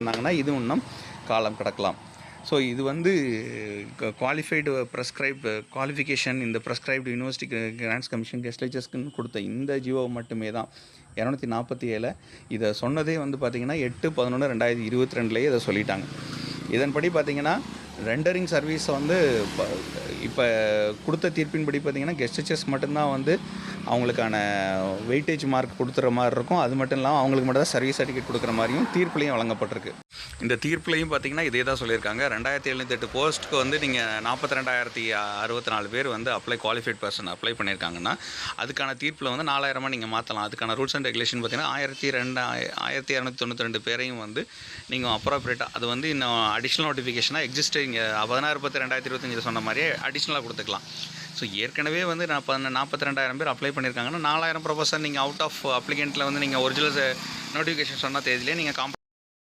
இருந்தாங்கன்னா இது இன்னும் காலம் கடக்கலாம். ஸோ இது வந்து குவாலிஃபைடு குவாலிஃபிகேஷன் இந்த prescribed University Grants Commission guest லெக்சர்ஸ்க்குன்னு கொடுத்த இந்த ஜியோ மட்டுமே தான் 247 இதை சொன்னதே வந்து பார்த்திங்கன்னா 8/11/2022 இதை சொல்லிட்டாங்க. இதன்படி பார்த்திங்கன்னா ரெண்டரிங் சர்வீஸை வந்து இப்போ கொடுத்த தீர்ப்பின்படி பார்த்திங்கன்னா கெஸ்ட் லெக்சர்ஸ் மட்டும்தான் வந்து அவங்களுக்கான வெயிட்டேஜ் மார்க் கொடுத்துற மாதிரி இருக்கும். அது மட்டும் இல்லாமல் அவங்களுக்கு மட்டும் தான் சர்வீஸ் சர்டிஃபிகேட் கொடுக்குற மாதிரியும் தீர்ப்புலையும் வழங்கப்பட்டிருக்கு. இந்த தீர்ப்புலையும் பார்த்திங்கன்னா இதே தான் சொல்லியிருக்காங்க. 2708 போஸ்ட்டுக்கு வந்து நீங்கள் 42,064 பேர் வந்து குவாலிஃபைட் பர்சன் அப்ளை பண்ணியிருக்காங்கன்னா அதுக்கான தீர்ப்பில் வந்து 4000 நீங்கள் மாற்றலாம். அதுக்கான ரூல்ஸ் அண்ட் ரெகுலேஷன் பார்த்திங்கன்னா 1292 பேரையும் வந்து நீங்கள் அப்ராப்ரேட்டாக அது வந்து இன்னும் அடிஷ்னல் நோட்டிஃபிகேஷனாக எக்ஸிஸ்டிங் 16/10/2025 சொன்ன மாதிரியே அடிஷ்னலாக கொடுத்துக்கலாம். ஸோ ஏற்கனவே வந்து 42,000 பேர் அப்ளை பண்ணியிருக்காங்கன்னா 4000 ப்ரொபோசல் நீங்கள் அவுட் ஆஃப் அப்ளிகெண்ட்டில் வந்து நீங்கள் ஒரிஜினல் நோட்டிஃபிகேஷன் சொன்ன தேதியிலே நீங்கள்